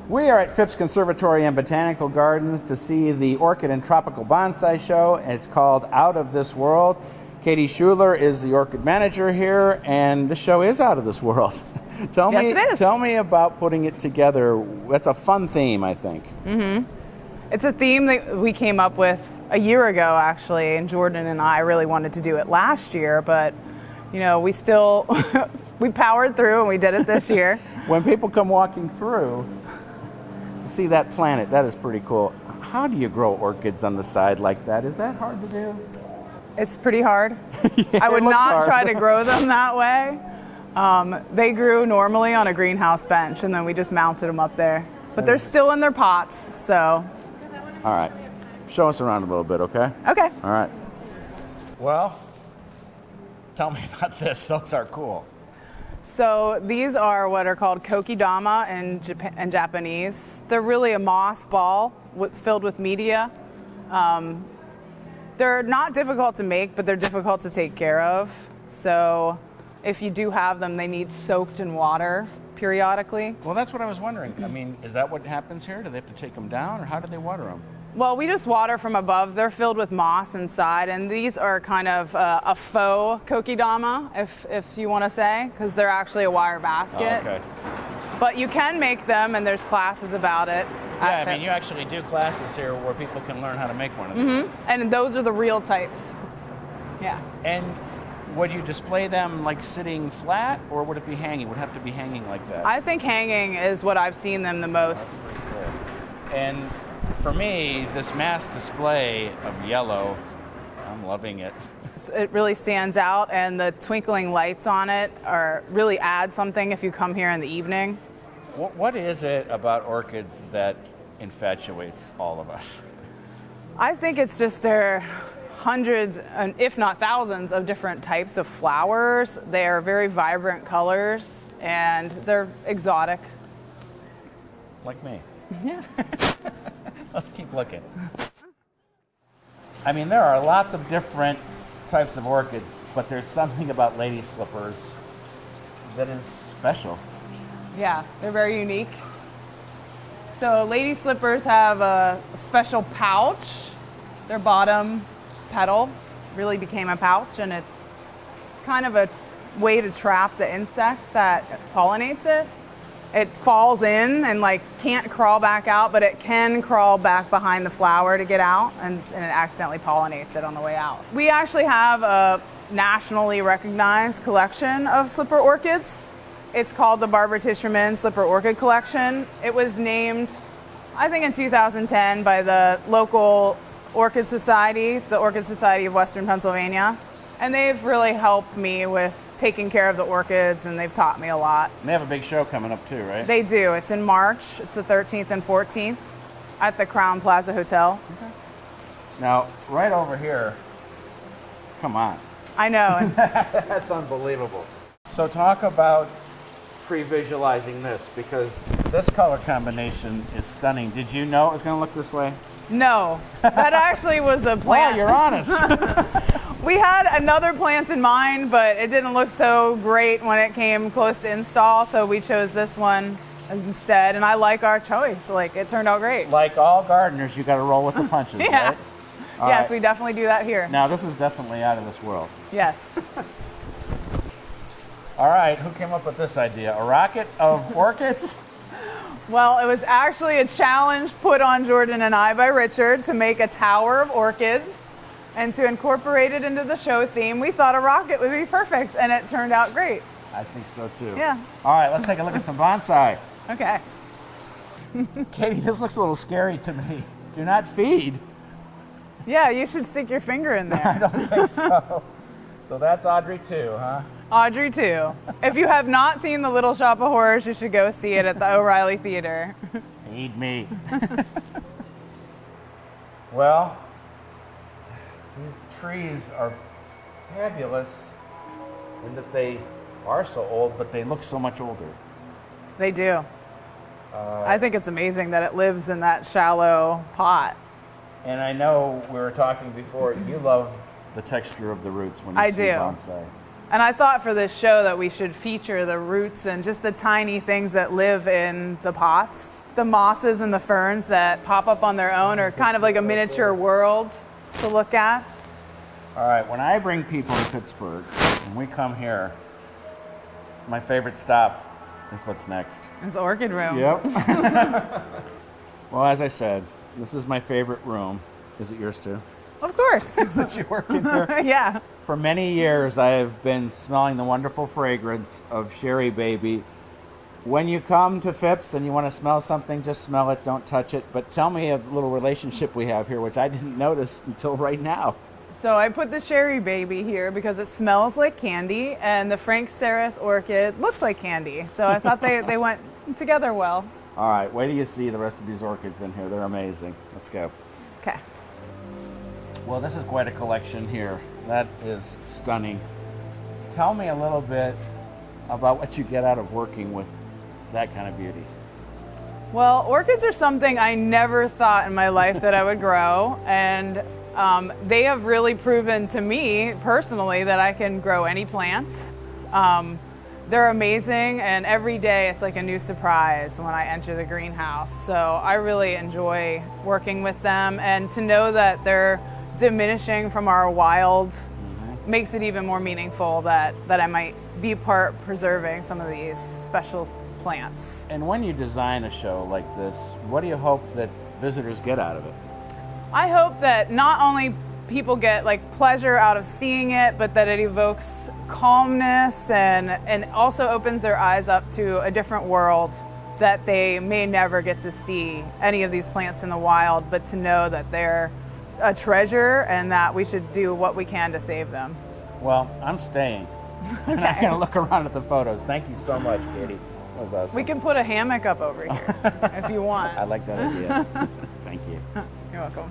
We are at Phipps Conservatory and Botanical Gardens to see the Orchid and Tropical Bonsai Show. It's called Out of This World. Katie Schuller is the orchid manager here, and the show is out of this world. Tell me about putting it together. That's a fun theme, I think. Mm-hmm. It's a theme that we came up with a year ago, actually, and Jordan and I really wanted to do it last year, but we we powered through and we did it this year. When people come walking through to see that planet, that is pretty cool. How do you grow orchids on the side like that? Is that hard to do? It's pretty hard. Yeah, I would not try to grow them that way. They grew normally on a greenhouse bench, and then we just mounted them up there. But they're still in their pots, so. All right. Show us around a little bit, okay? Okay. All right. Well, tell me about this. Those are cool. So these are what are called kokidama in Japanese. They're really a moss ball filled with media. They're not difficult to make, but they're difficult to take care of. So if you do have them, they need soaked in water periodically. Well, that's what I was wondering. I mean, is that what happens here? Do they have to take them down, or how do they water them? Well, we just water from above. They're filled with moss inside, and these are kind of a faux kokidama, if you want to say, because they're actually a wire basket. Oh, okay. But you can make them, and there's classes about it. Yeah, I mean, you actually do classes here where people can learn how to make one of these. And those are the real types. Yeah. And would you display them like sitting flat, or would it be hanging? Would it have to be hanging like that? I think hanging is what I've seen them the most. Cool. And for me, this mass display of yellow, I'm loving it. It really stands out, and the twinkling lights on it really add something if you come here in the evening. What is it about orchids that infatuates all of us? I think it's just their hundreds, if not thousands, of different types of flowers. They are very vibrant colors, and they're exotic. Like me. Yeah. Let's keep looking. I mean, there are lots of different types of orchids, but there's something about lady slippers that is special. Yeah, they're very unique. So lady slippers have a special pouch. Their bottom petal really became a pouch, and it's kind of a way to trap the insect that pollinates it. It falls in and can't crawl back out, but it can crawl back behind the flower to get out, and it accidentally pollinates it on the way out. We actually have a nationally recognized collection of slipper orchids. It's called the Barbara Tischerman Slipper Orchid Collection. It was named, I think, in 2010 by the local Orchid Society, the Orchid Society of Western Pennsylvania. And they've really helped me with taking care of the orchids, and they've taught me a lot. And they have a big show coming up too, right? They do. It's in March. It's the 13th and 14th at the Crown Plaza Hotel. Okay. Now, right over here, come on. I know. That's unbelievable. So talk about pre-visualizing this, because this color combination is stunning. Did you know it was going to look this way? No. That actually was a plant. Wow, you're honest. We had another plant in mind, but it didn't look so great when it came close to install, so we chose this one instead, and I like our choice. It turned out great. Like all gardeners, you got to roll with the punches, Yeah. right? Yes, right. We definitely do that here. Now, this is definitely out of this world. Yes. All right, who came up with this idea? A rocket of orchids? Well, it was actually a challenge put on Jordan and I by Richard to make a tower of orchids and to incorporate it into the show theme. We thought a rocket would be perfect, and it turned out great. I think so too. Yeah. All right, let's take a look at some bonsai. Okay. Katie, this looks a little scary to me. Do not feed. Yeah, you should stick your finger in there. I don't think so. So that's Audrey too, huh? Audrey too. If you have not seen The Little Shop of Horrors, you should go see it at the O'Reilly Theater. Feed me. Well, these trees are fabulous in that they are so old, but they look so much older. They do. I think it's amazing that it lives in that shallow pot. And I know we were talking before, you love the texture of the roots when you see bonsai. And I thought for this show that we should feature the roots and just the tiny things that live in the pots. The mosses and the ferns that pop up on their own are kind of like a miniature world to look at. All right, when I bring people to Pittsburgh, when we come here, my favorite stop is what's next. It's the Orchid Room. Yep. Well, as I said, this is my favorite room. Is it yours too? Of course. Since you work in here. Yeah. For many years, I have been smelling the wonderful fragrance of Sherry Baby. When you come to Phipps and you want to smell something, just smell it, don't touch it. But tell me a little relationship we have here, which I didn't notice until right now. So I put the Sherry Baby here because it smells like candy, and the Frank Saris Orchid looks like candy. So I thought they went together well. All right, wait till you see the rest of these orchids in here. They're amazing. Let's go. Okay. Well, this is quite a collection here. That is stunning. Tell me a little bit about what you get out of working with that kind of beauty. Well, orchids are something I never thought in my life that I would grow, and they have really proven to me personally that I can grow any plants. They're amazing, and every day it's like a new surprise when I enter the greenhouse. So I really enjoy working with them, and to know that they're diminishing from our wild makes it even more meaningful that I might be part preserving some of these special plants. And when you design a show like this, what do you hope that visitors get out of it? I hope that not only people get like pleasure out of seeing it, but that it evokes calmness and also opens their eyes up to a different world that they may never get to see any of these plants in the wild, but to know that they're a treasure and that we should do what we can to save them. Well, I'm staying. And I'm going to look around at the photos. Thank you so much, Katie. That was awesome. We can put a hammock up over here if you want. I like that idea. Thank you. You're welcome.